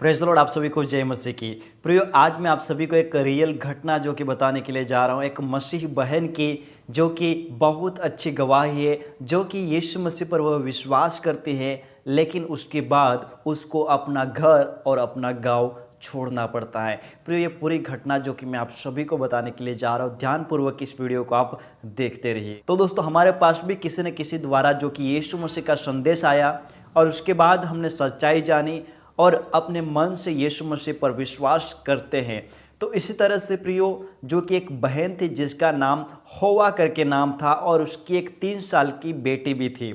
Praise the Lord. आप सभी को जय मसीह की। प्रियो, आज मैं आप सभी को एक रियल घटना जो कि बताने के लिए जा रहा हूँ, एक मसीह बहन की जो कि बहुत अच्छी गवाही है, जो कि यीशु मसीह पर वह विश्वास करती है, लेकिन उसके बाद उसको अपना घर और अपना गांव छोड़ना पड़ता है। प्रियो, ये पूरी घटना जो कि मैं आप सभी को बताने के लिए जा रहा हूँ, ध्यानपूर्वक इस वीडियो को आप देखते रहिए। तो दोस्तों, हमारे पास भी किसी न किसी द्वारा जो कि यीशु मसीह का संदेश आया और उसके बाद हमने सच्चाई जानी और अपने मन से यीशु मसीह पर विश्वास करते हैं। तो इसी तरह से प्रियो, जो कि एक बहन थी जिसका नाम होवा करके नाम था और उसकी एक 3 साल की बेटी भी थी।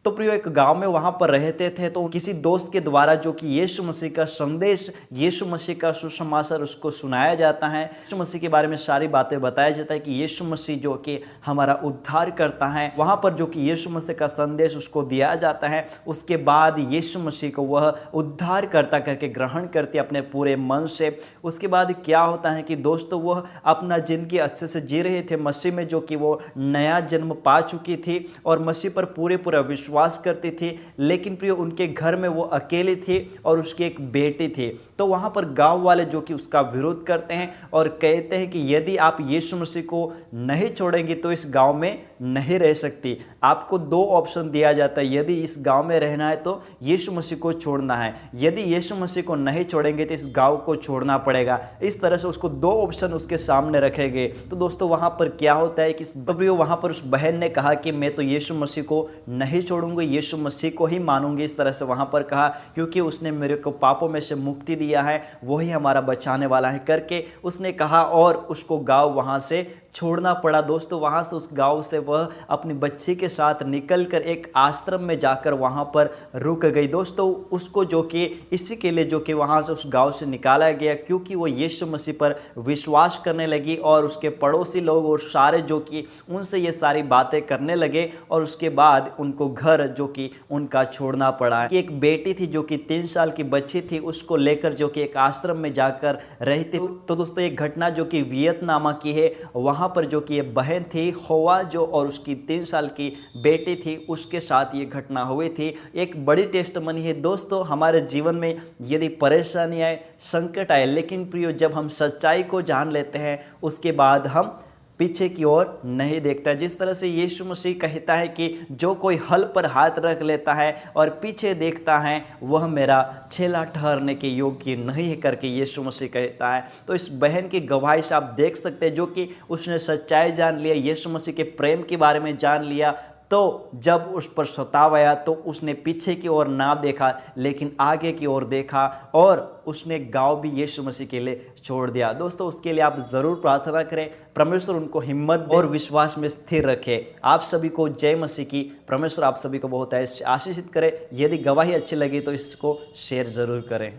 तो प्रियो, एक गांव में वहाँ पर रहते थे, तो किसी दोस्त के द्वारा जो कि यीशु मसीह का संदेश, यीशु मसीह का सुसमाचार उसको सुनाया जाता है। यीशु मसीह के बारे में सारी बातें बताया जाता है कि यीशु मसीह जो कि हमारा उद्धार करता है। वहाँ पर जो कि यीशु मसीह का संदेश उसको दिया जाता है। उसके बाद यीशु मसीह को वह उद्धार करता करके ग्रहण करती है अपने पूरे मन से। उसके बाद क्या होता है कि दोस्तों, वह अपना ज़िंदगी अच्छे से जी रहे थे मसीह में, जो कि वो नया जन्म पा चुकी थी और मसीह पर पूरा विश्वास करती थी। लेकिन प्रियो, उनके घर में वो अकेली थी और उसकी एक बेटी थी। तो वहाँ पर गांव वाले जो कि उसका विरोध करते हैं और कहते हैं कि यदि आप यीशु मसीह को नहीं छोड़ेंगे तो इस गांव में नहीं रह सकती। आपको 2 ऑप्शन दिया जाता है, यदि इस गांव में रहना है तो यीशु मसीह को छोड़ना है, यदि यीशु मसीह को नहीं छोड़ेंगे तो इस गांव को छोड़ना पड़ेगा। इस तरह से उसको 2 ऑप्शन उसके सामने रखे गए। तो दोस्तों, वहाँ पर क्या होता है कि प्रियो, वहाँ पर उस बहन ने कहा कि मैं तो यीशु मसीह को नहीं छोड़ूंगी, यीशु मसीह को ही मानूंगी। इस तरह से वहाँ पर कहा, क्योंकि उसने मेरे को पापों में से मुक्ति दिया है, वही हमारा बचाने वाला है करके उसने कहा और उसको गाँव वहाँ से छोड़ना पड़ा। दोस्तों, वहाँ से, उस गांव से वह अपनी बच्ची के साथ निकलकर एक आश्रम में जाकर वहाँ पर रुक गई। दोस्तों, उसको जो कि इसी के लिए जो कि वहाँ से उस गांव से निकाला गया, क्योंकि वो यीशु मसीह पर विश्वास करने लगी और उसके पड़ोसी लोग और सारे जो कि उनसे ये सारी बातें करने लगे और उसके बाद उनको घर जो कि उनका छोड़ना पड़ा। एक बेटी थी जो कि 3 साल की बच्ची थी, उसको लेकर जो कि एक आश्रम में जाकर रही थी। तो दोस्तों, एक घटना जो कि वियतनाम की है, वहाँ पर जो कि ये बहन थी होवा जो और उसकी 3 साल की बेटी थी, उसके साथ ये घटना हुई थी। एक बड़ी टेस्टमनी है दोस्तों, हमारे जीवन में यदि परेशानी आए, संकट आए, लेकिन प्रियो, जब हम सच्चाई को जान लेते हैं उसके बाद हम पीछे की ओर नहीं देखता। जिस तरह से यीशु मसीह कहता है कि जो कोई हल पर हाथ रख लेता है और पीछे देखता है, वह मेरा चेला ठहरने के योग्य नहीं है करके यीशु मसीह कहता है। तो इस बहन की गवाही से आप देख सकते हैं, जो कि उसने सच्चाई जान लिया, यीशु मसीह के प्रेम के बारे में जान लिया। तो जब उस पर सताव आया तो उसने पीछे की ओर ना देखा, लेकिन आगे की ओर देखा और उसने गांव भी यीशु मसीह के लिए छोड़ दिया। दोस्तों, उसके लिए आप ज़रूर प्रार्थना करें, परमेश्वर उनको हिम्मत दे और विश्वास में स्थिर रखे। आप सभी को जय मसीह की। परमेश्वर आप सभी को बहुत आशीषित करे। यदि गवाही अच्छी लगी तो इसको शेयर ज़रूर करें।